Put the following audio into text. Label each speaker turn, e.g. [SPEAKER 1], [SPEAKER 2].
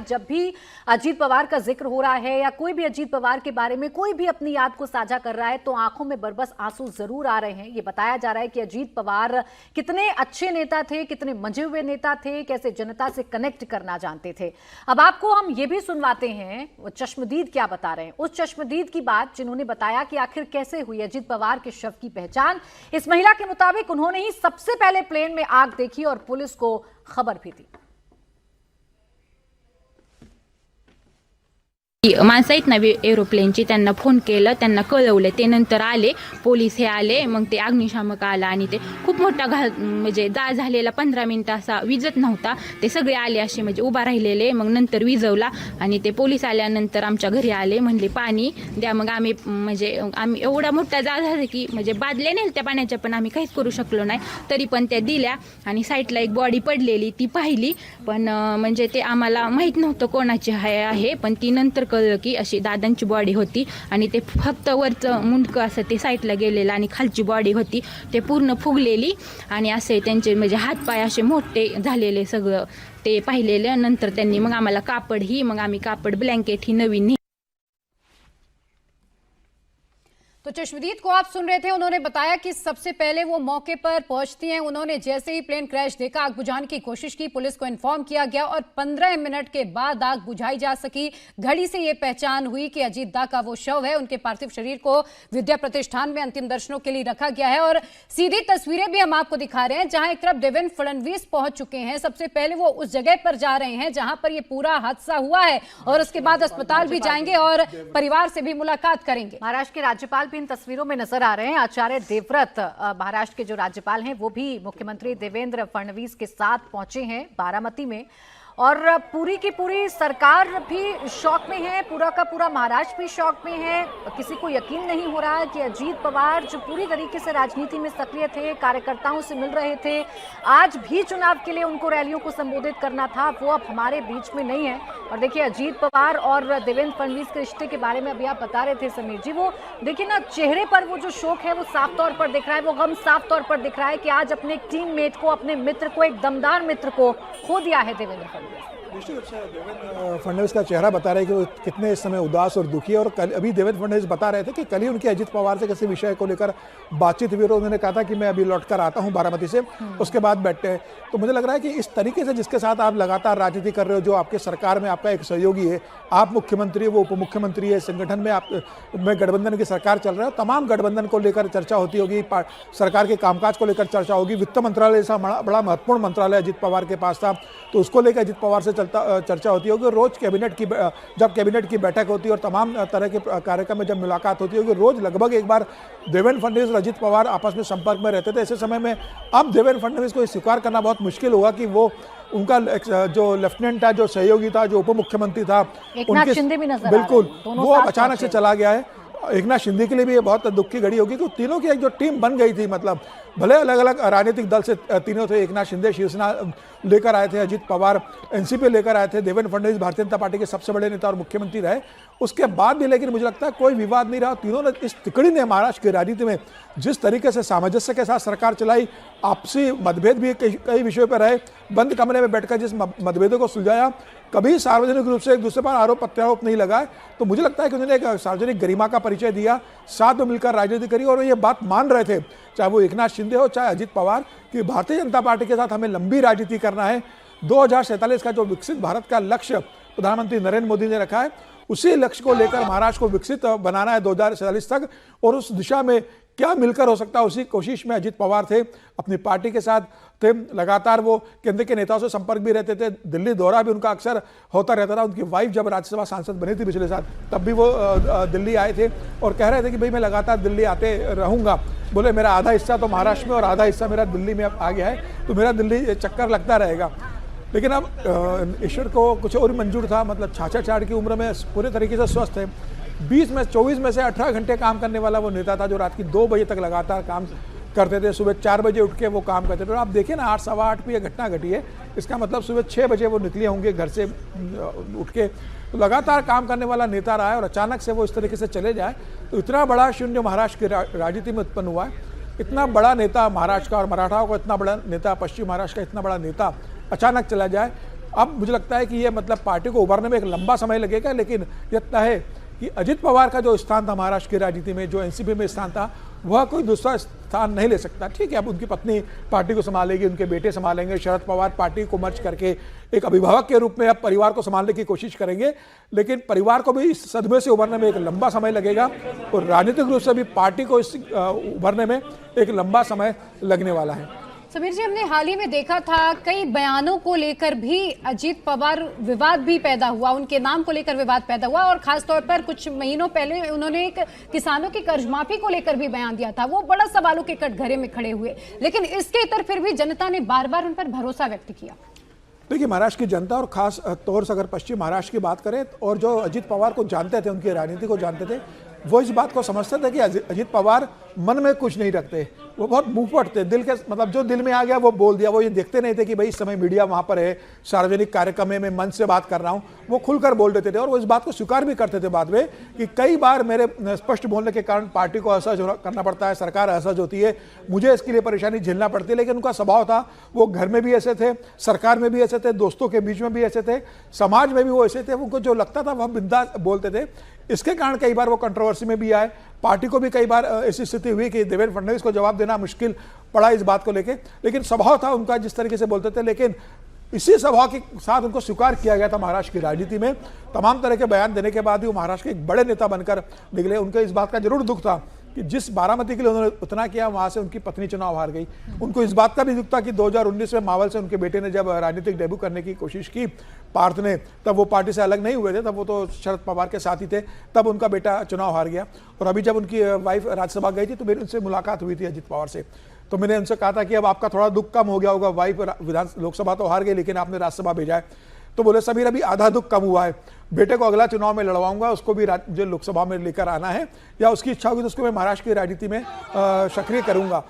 [SPEAKER 1] लगातार जब भी अजीत पवार का जिक्र हो रहा है या कोई भी अजीत पवार के बारे में कोई भी अपनी याद को साझा कर रहा है तो आंखों में बरबस आंसू जरूर आ रहे हैं। ये बताया जा रहा है कि अजीत पवार कितने अच्छे नेता थे, कितने मंजे हुए नेता थे, कैसे जनता से कनेक्ट करना जानते थे। अब आपको हम ये भी सुनवाते हैं वो चश्मदीद क्या बता रहे हैं, उस चश्मदीद की बात जिन्होंने बताया कि आखिर कैसे हुई अजीत पवार के शव की पहचान। इस महिला के मुताबिक उन्होंने ही सबसे पहले प्लेन में आग देखी और पुलिस को खबर भी दी।
[SPEAKER 2] माणसं आहेत ना एरोप्लेनची, त्यांना फोन केलं, त्यांना कळवलं, ते नंतर आले पोलीस, हे आले, मग ते अग्निशामक आला आणि ते खूप मोठा म्हणजे जाळ झालेला 15 मिनिटं असा विजत नव्हता, ते सगळे आले असे म्हणजे उभा राहिलेले, मग नंतर विजवला आणि ते पोलीस आल्यानंतर आमच्या घरी आले, म्हणले पाणी द्या, मग आम्ही म्हणजे आम्ही एवढा मोठा जाळ झाला की म्हणजे बादल्या नेल त्या पाण्याच्या, पण आम्ही काहीच करू शकलो नाही, तरी पण त्या दिल्या आणि साईडला एक बॉडी पडलेली ती पाहिली, पण म्हणजे ते आम्हाला माहित नव्हतं कोणाची आहे, पण ती नंतर कळलं की अशी दादांची बॉडी होती आणि ते फक्त वरचं मुंडकं असं ते साईडला गेलेलं आणि खालची बॉडी होती ते पूर्ण फुगलेली आणि असे त्यांचे म्हणजे हातपाय असे मोठे झालेले सगळं ते पाहिलेलं। नंतर त्यांनी मग आम्हाला कापड मग आम्ही कापड ब्लँकेट ही नवीन।
[SPEAKER 3] तो चश्मदीद को आप सुन रहे थे, उन्होंने बताया कि सबसे पहले वो मौके पर पहुंचती हैं, उन्होंने जैसे ही प्लेन क्रैश देखा आग बुझाने की कोशिश की, पुलिस को इन्फॉर्म किया गया और 15 मिनट के बाद आग बुझाई जा सकी। घड़ी से ये पहचान हुई कि अजीत दा का वो शव है, उनके पार्थिव शरीर को विद्या प्रतिष्ठान में अंतिम दर्शनों के लिए रखा गया है और सीधी तस्वीरें भी हम आपको दिखा रहे हैं जहां एक तरफ देवेंद्र फडणवीस पहुंच चुके हैं। सबसे पहले वो उस जगह पर जा रहे हैं जहां पर ये पूरा हादसा हुआ है और उसके बाद अस्पताल भी जाएंगे और परिवार से भी मुलाकात करेंगे।
[SPEAKER 1] महाराष्ट्र के राज्यपाल इन तस्वीरों में नजर आ रहे हैं। आचार्य देवव्रत महाराष्ट्र के जो राज्यपाल हैं वो भी मुख्यमंत्री देवेंद्र फडणवीस के साथ पहुंचे हैं बारामती में और पूरी की पूरी सरकार भी शौक में है, पूरा का पूरा महाराष्ट्र भी शौक में है। किसी को यकीन नहीं हो रहा कि अजीत पवार जो पूरी तरीके से राजनीति में सक्रिय थे, कार्यकर्ताओं से मिल रहे थे, आज भी चुनाव के लिए उनको रैलियों को संबोधित करना था, वो अब हमारे बीच में नहीं है। और देखिए अजीत पवार और देवेंद्र फडणवीस के रिश्ते के बारे में अभी आप बता रहे थे समीर जी, वो देखिए ना चेहरे पर वो जो शोक है वो साफ तौर पर दिख रहा है, वो गम साफ तौर पर दिख रहा है कि आज अपने टीममेट को, अपने मित्र को, एक दमदार मित्र को खो दिया है देवेंद्र फडणवीस।
[SPEAKER 4] निश्चित रूप से देवेंद्र फडणवीस का चेहरा बता रहा है कि वो कितने इस समय उदास और दुखी है। और कल अभी देवेंद्र फडणवीस बता रहे थे कि कल ही उनकी अजीत पवार से किसी विषय को लेकर बातचीत हुई और उन्होंने कहा था कि मैं अभी लौट कर आता हूं बारामती से, उसके बाद बैठते हैं। तो मुझे लग रहा है कि इस तरीके से जिसके साथ आप लगातार राजनीति कर रहे हो, जो आपके सरकार में आपका एक सहयोगी है, आप मुख्यमंत्री, वो उप मुख्यमंत्री है, संगठन में आप में गठबंधन की सरकार चल रहा है, तमाम गठबंधन को लेकर चर्चा होती होगी, सरकार के कामकाज को लेकर चर्चा होगी। वित्त मंत्रालय जैसा बड़ा महत्वपूर्ण मंत्रालय अजीत पवार के पास था, तो उसको लेकर अजीत पवार से चर्चा होती होगी। रोज जब कैबिनेट की बैठक होती है और तमाम तरह के कार्यक्रम में जब मुलाकात होती होगी, रोज लगभग एक बार देवेंद्र फडणवीस और अजीत पवार आपस में संपर्क में रहते थे। ऐसे समय में अब देवेंद्र फडणवीस को स्वीकार करना बहुत मुश्किल होगा कि वो उनका जो लेफ्टिनेंट था, जो सहयोगी था, जो उप मुख्यमंत्री था,
[SPEAKER 1] उनके शिंदे भी नजर
[SPEAKER 4] बिल्कुल वो अचानक से चला गया है। एकनाथ शिंदे के लिए भी ये बहुत दुख की घड़ी होगी कि तीनों की एक जो टीम बन गई थी, मतलब भले अलग अलग राजनीतिक दल से तीनों थे, एकनाथ शिंदे शिवसेना लेकर आए थे, अजीत पवार एनसीपी लेकर आए थे, देवेंद्र फडणवीस भारतीय जनता पार्टी के सबसे बड़े नेता और मुख्यमंत्री रहे, उसके बाद भी लेकिन मुझे लगता है कोई विवाद नहीं रहा। तीनों ने इस तिकड़ी ने महाराष्ट्र की राजनीति में जिस तरीके से सामंजस्य के साथ सरकार चलाई, आपसी मतभेद भी कई विषयों पर रहे, बंद कमरे में बैठकर जिस मतभेदों को सुलझाया, कभी सार्वजनिक रूप से एक दूसरे पर आरोप प्रत्यारोप नहीं लगाए, तो मुझे लगता है कि उन्होंने एक सार्वजनिक गरिमा का परिचय दिया, साथ में मिलकर राजनीति करी और ये बात मान रहे थे, चाहे वो एकनाथ शिंदे हो चाहे अजीत पवार, कि भारतीय जनता पार्टी के साथ हमें लंबी राजनीति करना है। 2047 का जो विकसित भारत का लक्ष्य प्रधानमंत्री नरेंद्र मोदी ने रखा है, उसी लक्ष्य को लेकर महाराष्ट्र को विकसित बनाना है 2047 तक, और उस दिशा में क्या मिलकर हो सकता है, उसी कोशिश में अजीत पवार थे, अपनी पार्टी के साथ थे, लगातार वो केंद्र के नेताओं से संपर्क भी रहते थे, दिल्ली दौरा भी उनका अक्सर होता रहता था। उनकी वाइफ जब राज्यसभा सांसद बनी थी पिछले साल, तब भी वो दिल्ली आए थे और कह रहे थे कि भाई मैं लगातार दिल्ली आते रहूँगा। बोले मेरा आधा हिस्सा तो महाराष्ट्र में और आधा हिस्सा मेरा दिल्ली में आ गया है, तो मेरा दिल्ली चक्कर लगता रहेगा। लेकिन अब ईश्वर को कुछ और मंजूर था, मतलब 66 की उम्र में पूरे तरीके से स्वस्थ है। 24 में से 18 घंटे काम करने वाला वो नेता था जो रात की 2 बजे तक लगातार काम करते थे, सुबह 4 बजे उठ के वो काम करते थे। और आप देखिए ना, 8 सवा 8 पे ये घटना घटी है, इसका मतलब सुबह 6 बजे वो निकले होंगे घर से उठ के, तो लगातार काम करने वाला नेता रहा है और अचानक से वो इस तरीके से चले जाए, तो इतना बड़ा शून्य महाराष्ट्र की राजनीति में उत्पन्न हुआ है। इतना बड़ा नेता महाराष्ट्र का और मराठाओं का इतना बड़ा नेता, पश्चिम महाराष्ट्र का इतना बड़ा नेता अचानक चला जाए, अब मुझे लगता है कि ये मतलब पार्टी को उभरने में एक लंबा समय लगेगा, लेकिन इतना है कि अजित पवार का जो स्थान था महाराष्ट्र की राजनीति में, जो एनसीपी में स्थान था, वह कोई दूसरा स्थान नहीं ले सकता। ठीक है, अब उनकी पत्नी पार्टी को संभालेगी, उनके बेटे संभालेंगे, शरद पवार पार्टी को मर्ज करके एक अभिभावक के रूप में अब परिवार को संभालने की कोशिश करेंगे, लेकिन परिवार को भी इस सदमे से उभरने में एक लंबा समय लगेगा और राजनीतिक रूप से भी पार्टी को इस उभरने में एक लंबा समय लगने वाला है।
[SPEAKER 3] समीर जी, हमने हाल ही में देखा था कई बयानों को लेकर भी अजीत पवार विवाद भी पैदा हुआ, उनके नाम को लेकर विवाद पैदा हुआ और खासतौर पर कुछ महीनों पहले उन्होंने एक किसानों की कर्ज माफी को लेकर भी बयान दिया था। वो बड़ा सवालों के कटघरे में खड़े हुए, लेकिन इसके इतर फिर भी जनता ने बार बार उन पर भरोसा व्यक्त किया।
[SPEAKER 4] देखिए, महाराष्ट्र की जनता और खास तौर से अगर पश्चिम महाराष्ट्र की बात करें और जो अजित पवार को जानते थे, उनकी राजनीति को जानते थे, वो इस बात को समझते थे कि अजित पवार मन में कुछ नहीं रखते, वो बहुत मुंहफट थे। दिल के मतलब जो दिल में आ गया वो बोल दिया। वो ये देखते नहीं थे कि भाई इस समय मीडिया वहाँ पर है, सार्वजनिक कार्यक्रम में मैं मंच से बात कर रहा हूँ, वो खुलकर बोल देते थे और वो इस बात को स्वीकार भी करते थे बाद में कि कई बार मेरे स्पष्ट बोलने के कारण पार्टी को असहज करना पड़ता है, सरकार असहज होती है, मुझे इसके लिए परेशानी झेलना पड़ती है। लेकिन उनका स्वभाव था, वो घर में भी ऐसे थे, सरकार में भी ऐसे थे, दोस्तों के बीच में भी ऐसे थे, समाज में भी वो ऐसे थे। उनको जो लगता था वह बिंदास बोलते थे। इसके कारण कई बार वो कंट्रोवर्सी में भी आए। पार्टी को भी कई बार ऐसी स्थिति हुई कि देवेंद्र फडणवीस को जवाब देना मुश्किल पड़ा इस बात को लेके, लेकिन स्वभाव था उनका जिस तरीके से बोलते थे। लेकिन इसी स्वभाव के साथ उनको स्वीकार किया गया था महाराष्ट्र की राजनीति में। तमाम तरह के बयान देने के बाद ही वो महाराष्ट्र के एक बड़े नेता बनकर निकले। उनको इस बात का जरूर दुख था कि जिस बारामती के लिए उन्होंने उतना किया, वहां से उनकी पत्नी चुनाव हार गई। उनको इस बात का भी दुख था कि 2019 में मावल से उनके बेटे ने जब राजनीतिक डेब्यू करने की कोशिश की पार्थ ने, तब वो पार्टी से अलग नहीं हुए थे, तब वो तो शरद पवार के साथ ही थे, तब उनका बेटा चुनाव हार गया। और अभी जब उनकी वाइफ राज्यसभा गई थी तो मेरी उनसे मुलाकात हुई थी अजित पवार से, तो मैंने उनसे कहा था कि अब आपका थोड़ा दुख कम हो गया होगा, वाइफ लोकसभा तो हार गई लेकिन आपने राज्यसभा भेजा है। तो बोले समीर अभी आधा दुख कम हुआ है, बेटे को अगला चुनाव में लड़वाऊंगा, उसको भी जो लोकसभा में लेकर आना है, या उसकी इच्छा होगी तो उसको मैं महाराष्ट्र की राजनीति में सक्रिय करूंगा।